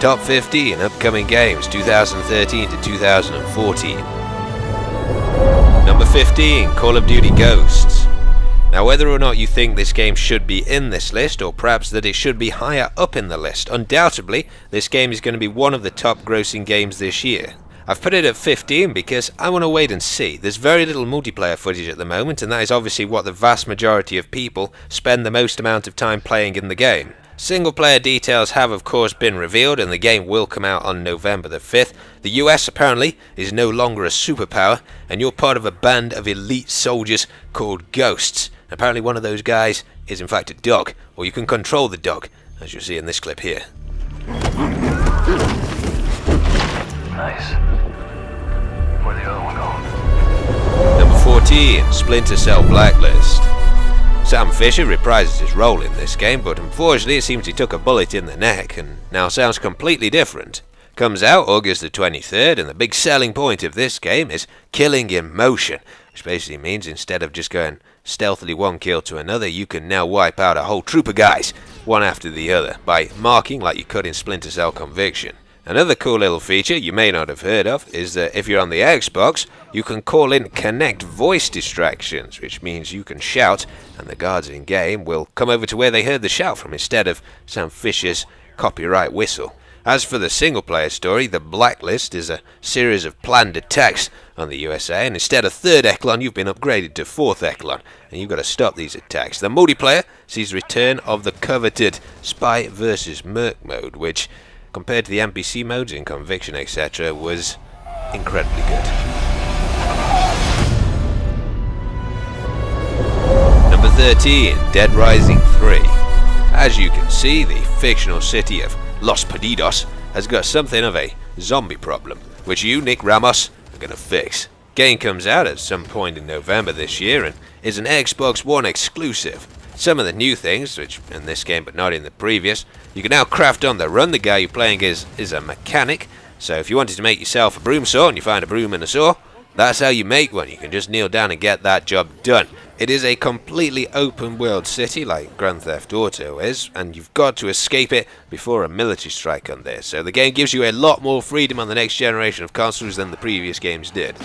Top 15 upcoming games 2013 to 2014. Number 15, Call of Duty Ghosts. Now, whether or not you think this game should be in this list, or perhaps that it should be higher up in the list, undoubtedly this game is going to be one of the top grossing games this year. I've put it at 15 because I want to wait and see. There's very little multiplayer footage at the moment, and that is obviously what the vast majority of people spend the most amount of time playing in the game. Single player details have of course been revealed, and the game will come out on November the 5th. The US apparently is no longer a superpower, and you're part of a band of elite soldiers called Ghosts. Apparently one of those guys is in fact a dog, or you can control the dog, as you'll see in this clip here. Nice. Where'd the other one go? Number 14, Splinter Cell Blacklist. Sam Fisher reprises his role in this game, but unfortunately it seems he took a bullet in the neck and now sounds completely different. Comes out August the 23rd, and the big selling point of this game is killing in motion, which basically means instead of just going stealthily one kill to another, you can now wipe out a whole troop of guys, one after the other, by marking like you could in Splinter Cell Conviction. Another cool little feature you may not have heard of is that if you're on the Xbox, you can call in Connect voice distractions, which means you can shout and the guards in game will come over to where they heard the shout from instead of Sam Fisher's copyright whistle. As for the single player story, the Blacklist is a series of planned attacks on the USA, and instead of 3rd Echelon you've been upgraded to 4th Echelon, and you've got to stop these attacks. The multiplayer sees the return of the coveted Spy vs Merc mode, which compared to the NPC modes in Conviction etc. was incredibly good. Number 13, Dead Rising 3. As you can see, the fictional city of Los Perdidos has got something of a zombie problem, which you, Nick Ramos, are going to fix. Game comes out at some point in November this year and is an Xbox One exclusive. Some of the new things, which in this game but not in the previous, you can now craft on the run. The guy you're playing is a mechanic, so if you wanted to make yourself a broom saw and you find a broom and a saw, that's how you make one. You can just kneel down and get that job done. It is a completely open world city like Grand Theft Auto is, and you've got to escape it before a military strike on there. So the game gives you a lot more freedom on the next generation of consoles than the previous games did.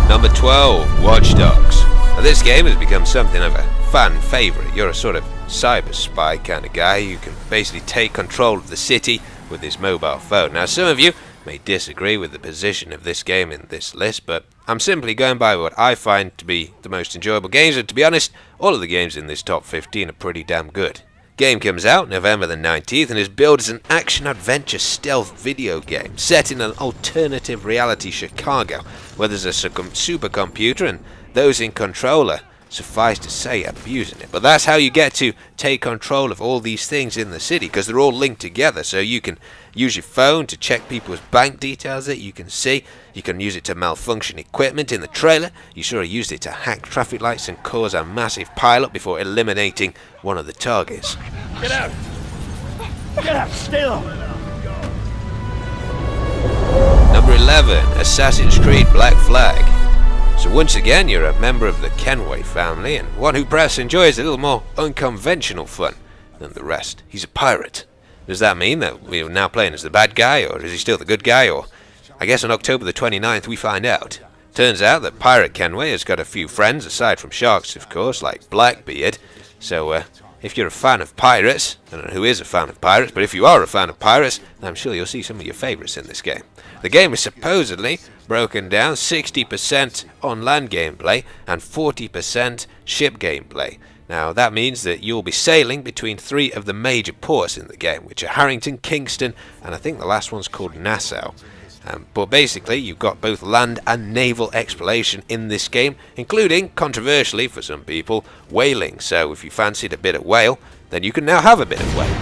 Number 12, Watch Dogs. Now this game has become something of a fan favourite. You're a sort of cyber spy kind of guy who can basically take control of the city with his mobile phone. Now some of you may disagree with the position of this game in this list, but I'm simply going by what I find to be the most enjoyable games, and to be honest, all of the games in this top 15 are pretty damn good. Game comes out November the 19th and is billed as an action-adventure stealth video game set in an alternative reality Chicago, where there's a supercomputer and those in control are, suffice to say, abusing it. But that's how you get to take control of all these things in the city, because they're all linked together. So you can use your phone to check people's bank details that you can see. You can use it to malfunction equipment. In the trailer, you sort of used it to hack traffic lights and cause a massive pileup before eliminating one of the targets. Get out! Get out! Stay low! Number 11, Assassin's Creed Black Flag. So once again, you're a member of the Kenway family, and one who perhaps enjoys a little more unconventional fun than the rest. He's a pirate. Does that mean that we're now playing as the bad guy, or is he still the good guy, or I guess on October the 29th we find out. Turns out that Pirate Kenway has got a few friends, aside from sharks of course, like Blackbeard. So if you're a fan of pirates, I don't know who is a fan of pirates, but if you are a fan of pirates, I'm sure you'll see some of your favourites in this game. The game is supposedly broken down 60% on land gameplay and 40% ship gameplay. Now that means that you'll be sailing between 3 of the major ports in the game, which are Harrington, Kingston, and I think the last one's called Nassau. But basically you've got both land and naval exploration in this game, including, controversially for some people, whaling. So if you fancied a bit of whale, then you can now have a bit of whale.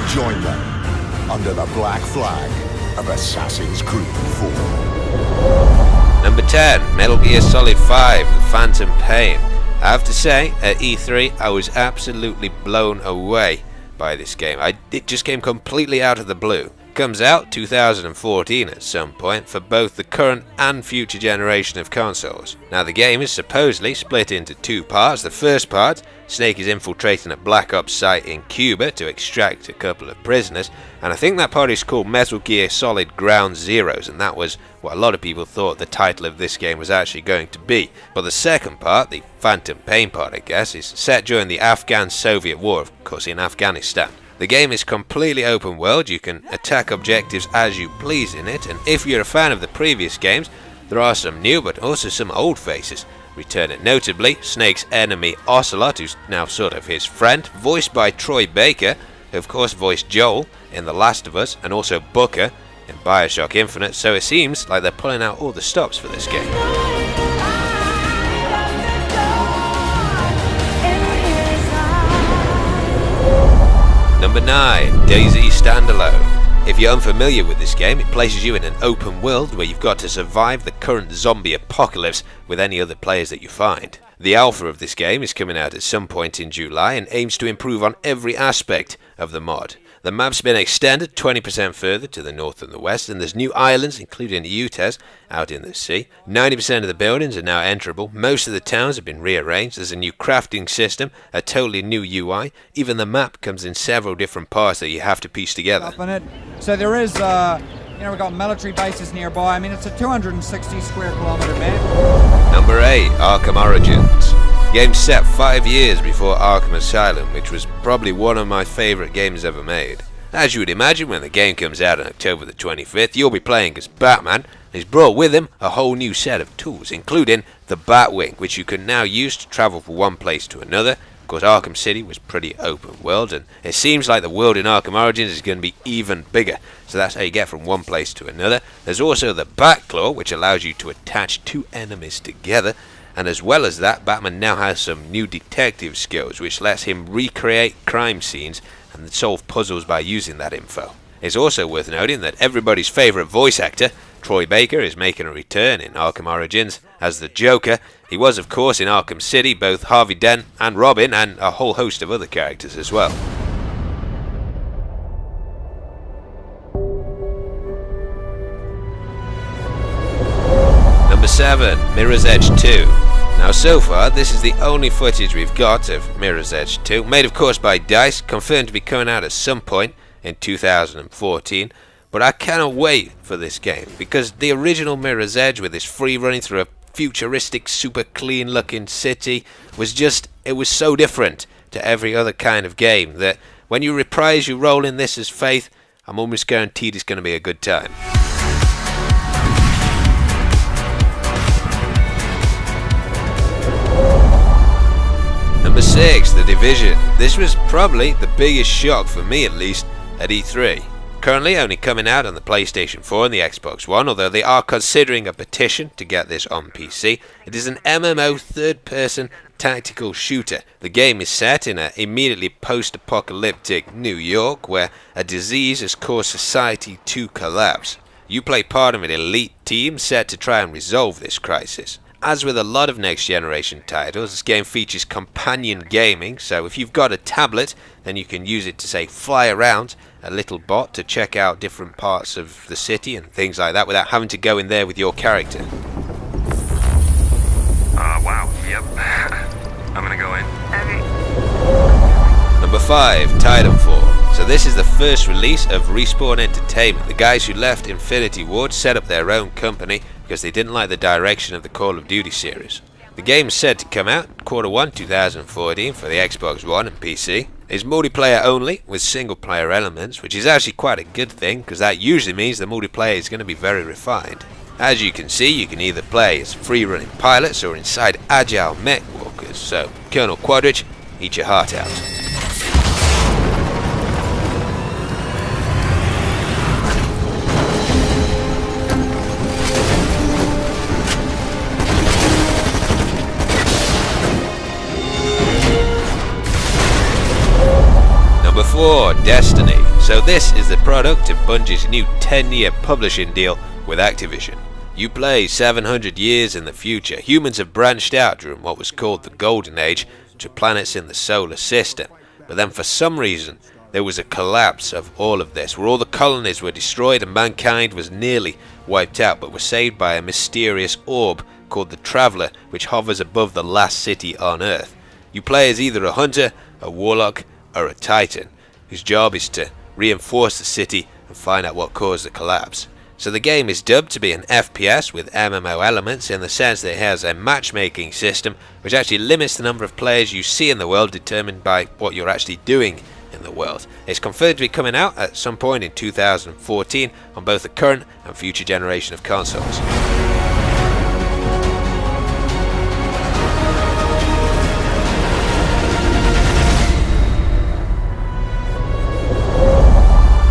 Join them under the black flag of Assassin's Creed 4. Number 10, Metal Gear Solid 5, The Phantom Pain. I have to say, at E3 I was absolutely blown away by this game. It just came completely out of the blue. Comes out 2014 at some point for both the current and future generation of consoles. Now the game is supposedly split into two parts. The first part, Snake is infiltrating a Black Ops site in Cuba to extract a couple of prisoners, and I think that part is called Metal Gear Solid Ground Zeroes, and that was what a lot of people thought the title of this game was actually going to be. But the second part, the Phantom Pain part I guess, is set during the Afghan-Soviet War, of course in Afghanistan. The game is completely open world, you can attack objectives as you please in it, and if you're a fan of the previous games, there are some new but also some old faces returning, notably Snake's enemy Ocelot, who's now sort of his friend, voiced by Troy Baker, who of course voiced Joel in The Last of Us, and also Booker in Bioshock Infinite, so it seems like they're pulling out all the stops for this game. Number 9, Daisy Standalone. If you're unfamiliar with this game, it places you in an open world where you've got to survive the current zombie apocalypse with any other players that you find. The alpha of this game is coming out at some point in July and aims to improve on every aspect of the mod. The map's been extended 20% further to the north and the west, and there's new islands, including Utes, out in the sea. 90% of the buildings are now enterable, most of the towns have been rearranged, there's a new crafting system, a totally new UI, even the map comes in several different parts that you have to piece together. So there is, we've got military bases nearby. I mean, it's a 260 square kilometre map. Number 8, Arkham Origins. Game set 5 years before Arkham Asylum, which was probably one of my favourite games ever made. As you would imagine, when the game comes out on October the 25th, you'll be playing as Batman, and he's brought with him a whole new set of tools, including the Batwing, which you can now use to travel from one place to another. Of course, Arkham City was pretty open world, and it seems like the world in Arkham Origins is going to be even bigger, so that's how you get from one place to another. There's also the Batclaw, which allows you to attach two enemies together, and as well as that, Batman now has some new detective skills, which lets him recreate crime scenes and solve puzzles by using that info. It's also worth noting that everybody's favourite voice actor, Troy Baker, is making a return in Arkham Origins as the Joker. He was, of course, in Arkham City, both Harvey Dent and Robin, and a whole host of other characters as well. Number 7, Mirror's Edge 2. Now so far, this is the only footage we've got of Mirror's Edge 2, made of course by DICE, confirmed to be coming out at some point in 2014, but I cannot wait for this game, because the original Mirror's Edge, with its free running through a futuristic, super clean looking city, it was so different to every other kind of game that when you reprise your role in this as Faith, I'm almost guaranteed it's going to be a good time. Number 6, The Division. This was probably the biggest shock, for me at least, at E3. Currently only coming out on the PlayStation 4 and the Xbox One, although they are considering a petition to get this on PC. It is an MMO third-person tactical shooter. The game is set in an immediately post-apocalyptic New York, where a disease has caused society to collapse. You play part of an elite team set to try and resolve this crisis. As with a lot of next-generation titles, this game features companion gaming, so if you've got a tablet, then you can use it to, say, fly around a little bot to check out different parts of the city and things like that without having to go in there with your character. Wow, yep. I'm gonna go in. Number 5, Titanfall. So this is the first release of Respawn Entertainment. The guys who left Infinity Ward set up their own company because they didn't like the direction of the Call of Duty series. The game is said to come out Q1 2014 for the Xbox One and PC. It's multiplayer only with single player elements, which is actually quite a good thing because that usually means the multiplayer is going to be very refined. As you can see, you can either play as free running pilots or inside agile mech walkers, so Colonel Quadrich, eat your heart out. Number 4, Destiny. So this is the product of Bungie's new 10-year publishing deal with Activision. You play 700 years in the future. Humans have branched out during what was called the Golden Age to planets in the solar system. But then for some reason, there was a collapse of all of this, where all the colonies were destroyed and mankind was nearly wiped out, but was saved by a mysterious orb called the Traveller, which hovers above the last city on Earth. You play as either a hunter, a warlock, or a titan, whose job is to reinforce the city and find out what caused the collapse. So the game is dubbed to be an FPS with MMO elements, in the sense that it has a matchmaking system which actually limits the number of players you see in the world, determined by what you're actually doing in the world. It's confirmed to be coming out at some point in 2014 on both the current and future generation of consoles.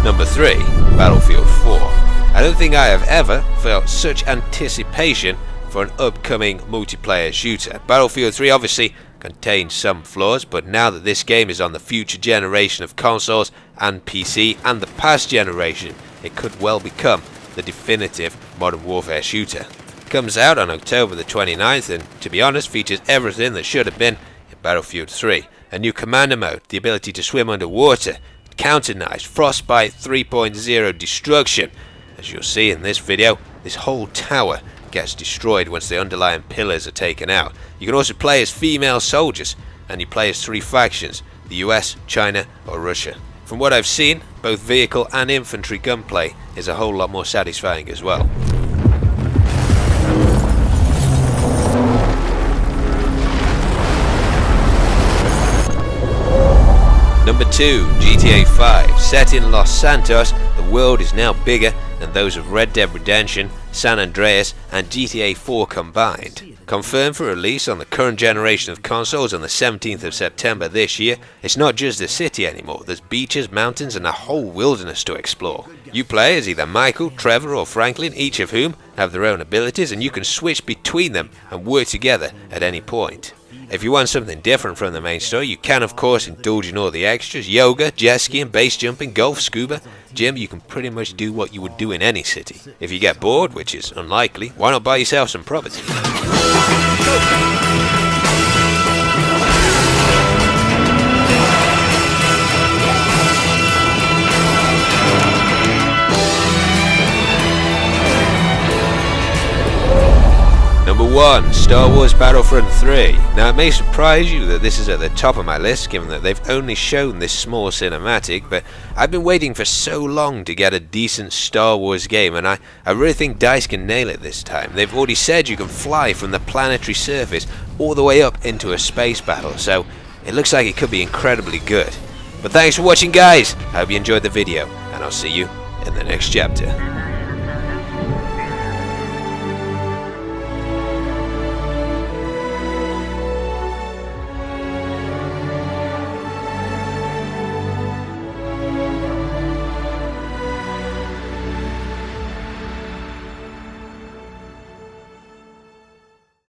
Number 3, Battlefield 4. I don't think I have ever felt such anticipation for an upcoming multiplayer shooter. Battlefield 3 obviously contains some flaws, but now that this game is on the future generation of consoles and PC and the past generation, it could well become the definitive Modern Warfare shooter. It comes out on October the 29th and, to be honest, features everything that should have been in Battlefield 3. A new commander mode, the ability to swim underwater, counter knives, frostbite 3.0 destruction. As you'll see in this video, this whole tower gets destroyed once the underlying pillars are taken out. You can also play as female soldiers, and you play as 3 factions: the US, China or Russia. From what I've seen, both vehicle and infantry gunplay is a whole lot more satisfying as well. Number 2, GTA 5. Set in Los Santos, the world is now bigger than those of Red Dead Redemption, San Andreas and GTA 4 combined. Confirmed for release on the current generation of consoles on the 17th of September this year, it's not just a city anymore. There's beaches, mountains and a whole wilderness to explore. You play as either Michael, Trevor or Franklin, each of whom have their own abilities, and you can switch between them and work together at any point. If you want something different from the main story, you can of course indulge in all the extras: yoga, jet skiing, base jumping, golf, scuba. Jim, you can pretty much do what you would do in any city. If you get bored, which is unlikely, why not buy yourself some property? Number 1, Star Wars Battlefront 3. Now it may surprise you that this is at the top of my list, given that they've only shown this small cinematic, but I've been waiting for so long to get a decent Star Wars game, and I really think DICE can nail it this time. They've already said you can fly from the planetary surface all the way up into a space battle, so it looks like it could be incredibly good. But thanks for watching guys, I hope you enjoyed the video, and I'll see you in the next chapter.